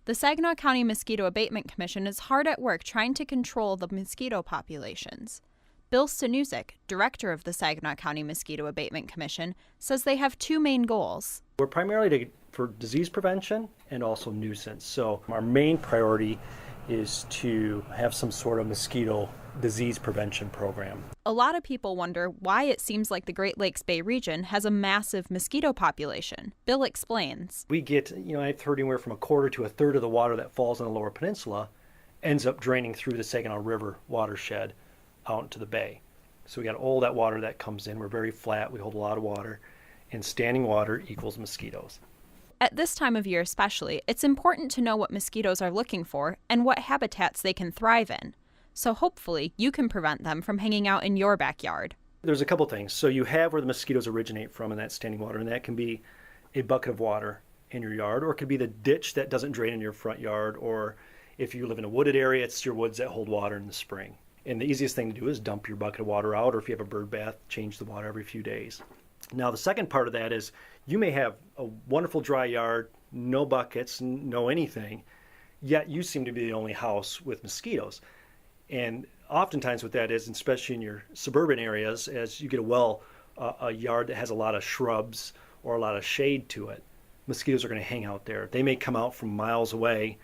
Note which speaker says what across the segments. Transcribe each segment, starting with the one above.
Speaker 1: The Saginaw County Mosquito Abatement Commission is hard at work trying to control the mosquito populations. Bill Stanuzik, director of the Saginaw County Mosquito Abatement Commission, says they have two main goals.
Speaker 2: We're primarily for disease prevention and also nuisance. So our main priority is to have some sort of mosquito disease prevention program.
Speaker 1: A lot of people wonder why it seems like the Great Lakes Bay region has a massive mosquito population. Bill explains.
Speaker 2: We get, I've heard anywhere from a quarter to a third of the water that falls on the lower peninsula ends up draining through the Saginaw River watershed out into the bay. So we got all that water that comes in. We're very flat. We hold a lot of water, and standing water equals mosquitoes.
Speaker 1: At this time of year especially, it's important to know what mosquitoes are looking for and what habitats they can thrive in. So hopefully you can prevent them from hanging out in your backyard.
Speaker 2: There's a couple things. So you have where the mosquitoes originate from in that standing water, and that can be a bucket of water in your yard, or it could be the ditch that doesn't drain in your front yard, or if you live in a wooded area, it's your woods that hold water in the spring. And the easiest thing to do is dump your bucket of water out, or if you have a bird bath, change the water every few days. Now, the second part of that is you may have a wonderful dry yard, no buckets, no anything, yet you seem to be the only house with mosquitoes. And oftentimes what that is, especially in your suburban areas, as you get a yard that has a lot of shrubs or a lot of shade to it, mosquitoes are going to hang out there. They may come out from miles away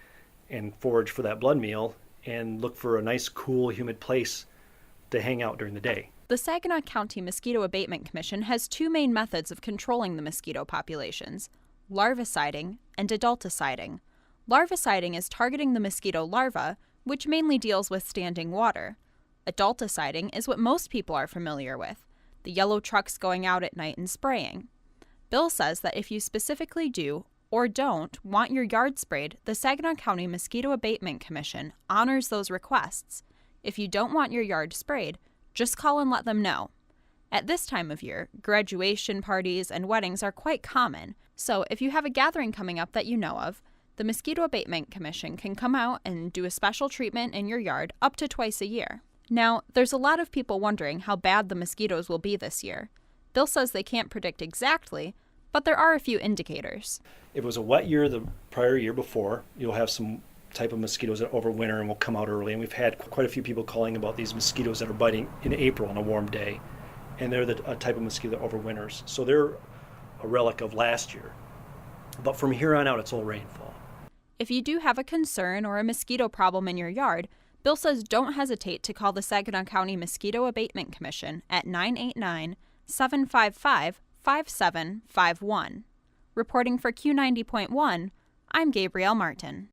Speaker 2: and forage for that blood meal and look for a nice, cool, humid place to hang out during the day.
Speaker 1: The Saginaw County Mosquito Abatement Commission has two main methods of controlling the mosquito populations: larviciding and adulticiding. Larviciding is targeting the mosquito larva, which mainly deals with standing water. Adulticiding is what most people are familiar with, the yellow trucks going out at night and spraying. Bill says that if you specifically do or don't want your yard sprayed, the Saginaw County Mosquito Abatement Commission honors those requests. If you don't want your yard sprayed, just call and let them know. At this time of year, graduation parties and weddings are quite common, so if you have a gathering coming up that you know of, the Mosquito Abatement Commission can come out and do a special treatment in your yard up to twice a year. Now, there's a lot of people wondering how bad the mosquitoes will be this year. Bill says they can't predict exactly, but there are a few indicators.
Speaker 2: If it was a wet year the prior year before, you'll have some type of mosquitoes that overwinter and will come out early. And we've had quite a few people calling about these mosquitoes that are biting in April on a warm day. And they're a type of mosquito that overwinters. So they're a relic of last year. But from here on out, it's all rainfall.
Speaker 1: If you do have a concern or a mosquito problem in your yard, Bill says don't hesitate to call the Saginaw County Mosquito Abatement Commission at 989-755-5751. Reporting for Q90.1, I'm Gabrielle Martin.